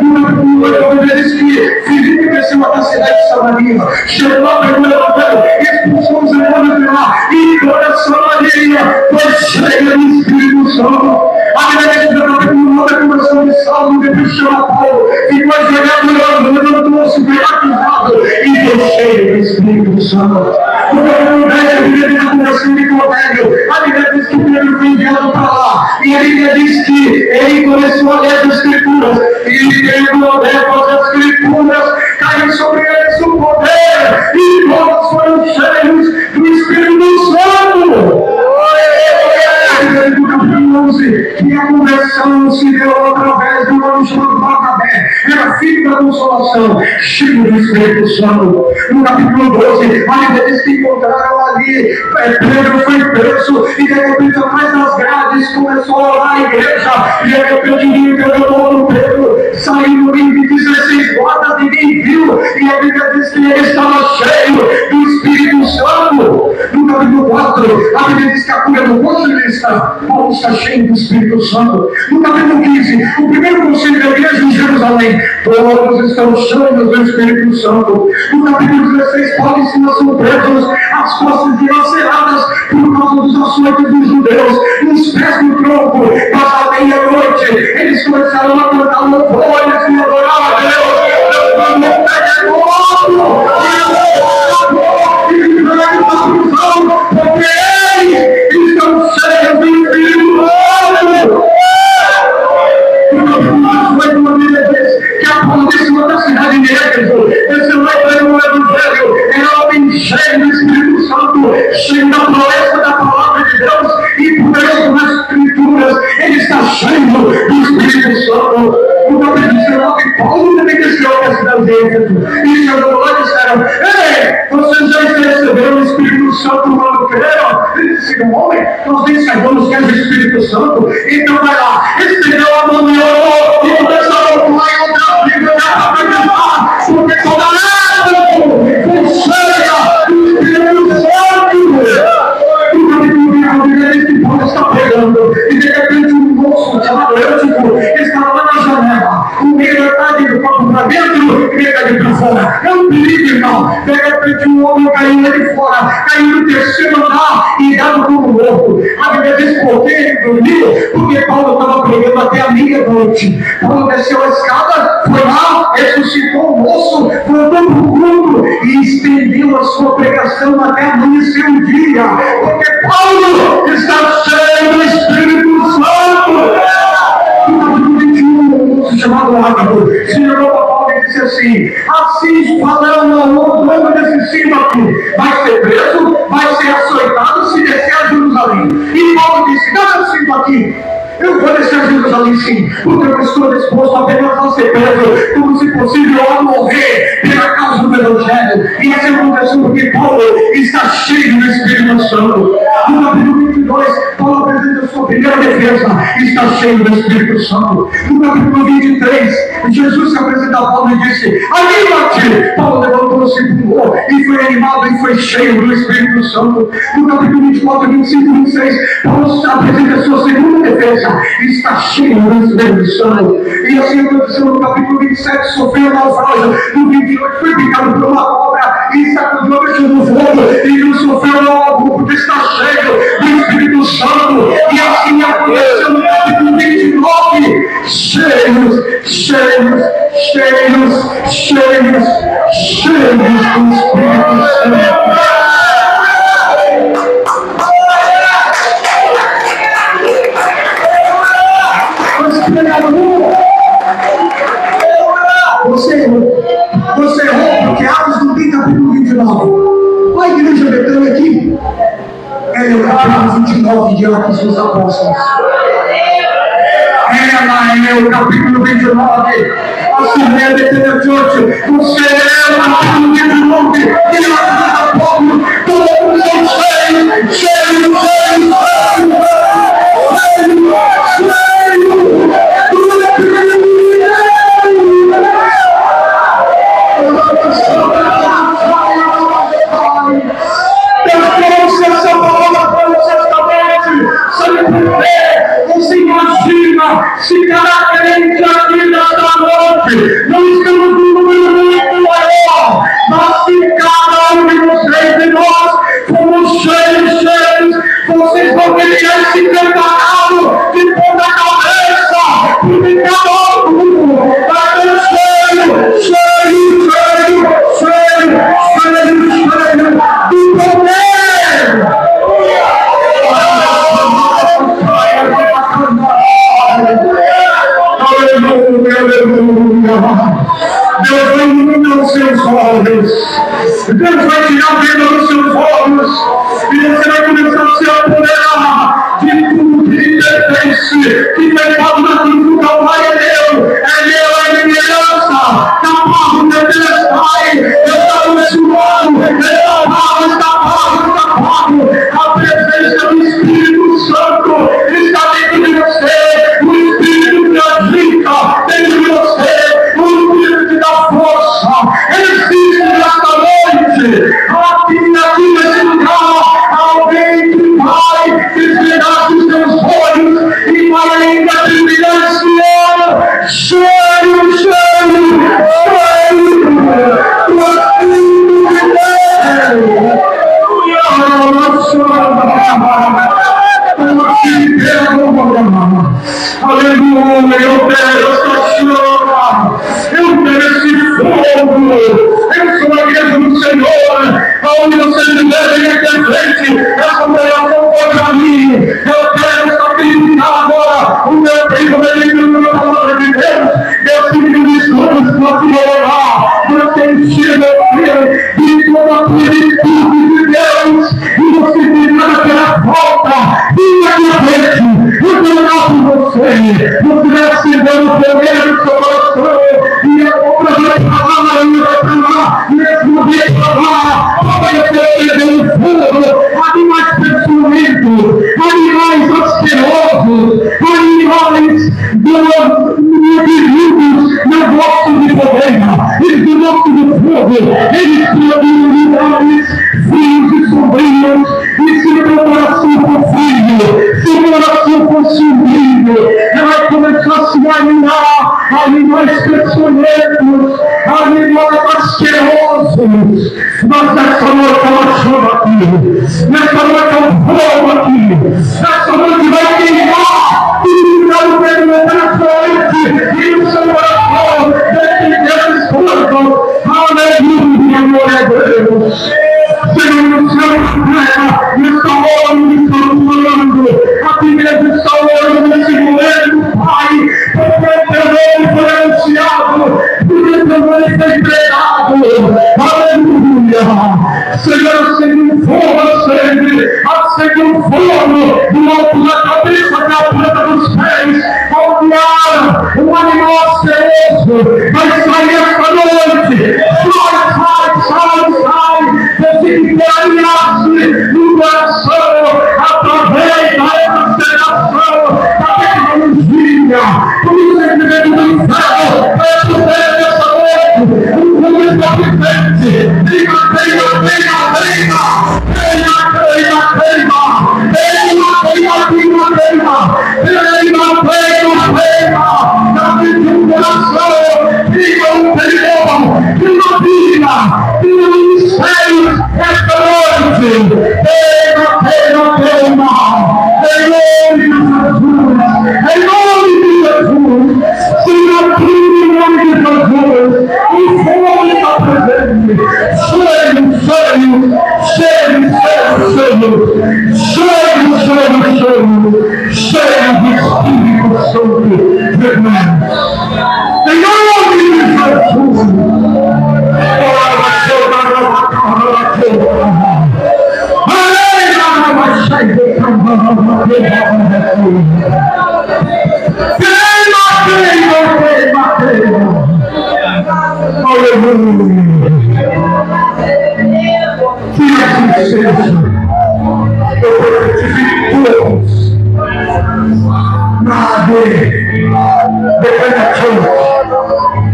No capítulo 8, a Bíblia diz que Filipe desceu até a cidade de Samaria, chegou a pegou o evangelho, expulsou os demônios de lá, e toda Samaria foi cheia do Espírito Santo. A Bíblia diz que no capítulo 9, a conversão de Saulo, depois chama Paulo, ficou ajoelhado, levantou-se, foi batizado e foi cheio do Espírito Santo. No capítulo 10, a Bíblia diz a conversão de Cornélio. A Bíblia diz que Pedro foi enviado para lá. E a Bíblia diz que ele começou a ler as Escrituras. E ele a ler as Escrituras, caiu sobre eles o poder. E todos foram cheios do Espírito Santo. No capítulo 11, que a conversão se deu através de um homem chamado Barnabé. Era filho da consolação, cheio do Espírito Santo. No capítulo 12, a Bíblia diz que encontraram ali, Pedro foi preso, e de repente atrás das grades começou a orar a igreja, e de repente ninguém pegou no Pedro, saiu em 16 guardas, ninguém viu, e a Bíblia diz que ele estava cheio do Espírito Santo. No capítulo 4, a Bíblia diz que a cura do evangelista Paulo está cheio do Espírito Santo. No capítulo 15, o primeiro conselho da igreja em Jerusalém, todos estão cheios do Espírito Santo. No capítulo 16, Paulo ensina são presos, as costas dilaceradas por causa dos açoites dos judeus, nos pés do tronco, mas à meia-noite eles começaram a cantar louvores e adorar a Deus. Porque eles estão cheios do Espírito Santo. 19, Paulo também desceu para a cidade de Éfeso. E chegou lá e disseram: ei, vocês já receberam o Espírito Santo quando creram? Eles disseram: homem, nós nem sabemos que é o Espírito Santo. Então vai lá, estendeu a mão e orou, e começou a orar e orar a Bíblia para acreditar, porque toda ela foi cheia do Espírito Santo. Que Paulo está pregando, e de repente um moço chamado Eutico estava lá na janela, com metade do corpo para dentro e metade para fora. É um perigo, irmão. De repente um homem caiu ali fora, caiu no terceiro andar e dado como morto. A Bíblia diz porque ele dormiu, porque Paulo estava pregando até a meia-noite. Paulo desceu a escada, foi lá, ressuscitou o moço, voltou para o culto e estendeu a sua pregação até amanhecer o dia, porque Paulo está cheio do Espírito Santo. No capítulo 21, um moço chamado Ágabo se levou para Paulo e disse assim falando ao longo desse cima aqui: vai ser preso, vai ser açoitado se descer a Jerusalém. E Paulo disse: dá meu cinto aqui. Eu vou descer Jerusalém sim, porque eu estou disposto apenas a ser preso, como se possível a morrer pela causa do Evangelho. E assim aconteceu porque Paulo está cheio do Espírito Santo. No capítulo 22, Paulo apresenta a sua primeira defesa: está cheio do Espírito Santo. No capítulo 23, Jesus se apresenta a Paulo e disse: anima-te! Paulo levantou-se e pulou, e foi animado e foi cheio do Espírito Santo. No capítulo 24, 25 e 26, Paulo se apresenta a sua segunda defesa: está cheio do Espírito Santo. E assim aconteceu no capítulo 27, sofreu naufrágio. No 28, foi picado por uma cobra e sacudiu a bicho no fogo e não sofreu logo, porque está cheio do Espírito Santo. E assim aconteceu no capítulo 29, cheios do Espírito Santo. Você errou, porque Atos não tem capítulo 29. A igreja Betânia aqui, ela é o capítulo 29 de Atos dos Apóstolos. Ela é o capítulo 29. Assim é a Betânia Church. Você é o capítulo 29 de Atos dos Apóstolos. Todos são cheios. Você imagina se cada crente aqui nesta noite não estamos num número muito maior, mas se cada um de vocês e nós fomos cheios, vocês vão ter que se preparar de ponta cabeça, porque cada um vai ter cheio do poder. Deus vai iluminar os seus olhos. Deus vai tirar a venda dos seus olhos. E você vai começar a se apoderar de tudo que lhe pertence. Que pecado na cruz do Calvário é meu. É minha herança. Na barro de Deus, Pai. Eu estou consumado. Está pago. A presença do Espírito Santo está dentro de você. O Espírito te agita dentro de você. O Espírito te dá força. Existe nesta noite, aqui nesse lugar, alguém que vai desviar dos seus olhos e vai ainda terminar esse ano cheio do Espírito de Aleluia, eu quero essa chama, eu quero esse fogo, eu sou a igreja do Senhor, aonde você me deve interferir, essa operação contra mim, eu quero estabilizar agora o meu primo, na palavra de Deus, eu fico de estudos para te orar, você encher meu filho de toda a plenitude de Deus, e você termina pela volta, vinha de frente, eu quero orar por você vai acender o poder do seu coração. louco do fogo, ele pode unidades, filhos e sobrinhos, e se meu coração for filho, se meu coração for sobrinho, ela vai começar a se animar, animais peçonhentos, animais asquerosos. Mas nessa noite ela chama aqui, nessa noite eu vou aqui, nessa noite vai queimar tudo que está no meio da frente e no seu coração, desses corpos. Aleluia, glória a Deus. Senhor, no céu terra, nesta hora me estamos falando, aqui mesmo está orando nesse momento, Pai, porque o teu nome foi anunciado, porque o teu nome foi entregado. Aleluia. Senhor, acende um fogo, acende um fogo do alto da cabeça até a planta dos pés, ao criar um animal asqueroso, vai sair esta noite, sai, desse que aliás-se no coração, através da evangelização, da tecnologia, por isso é que devemos do inferno, para poder nessa noite, um momento vivente,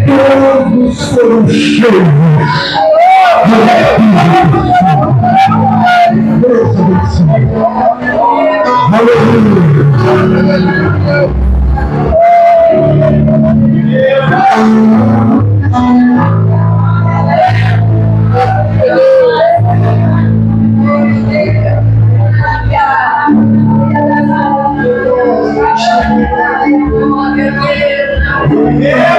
todos foram cheios. Yeah.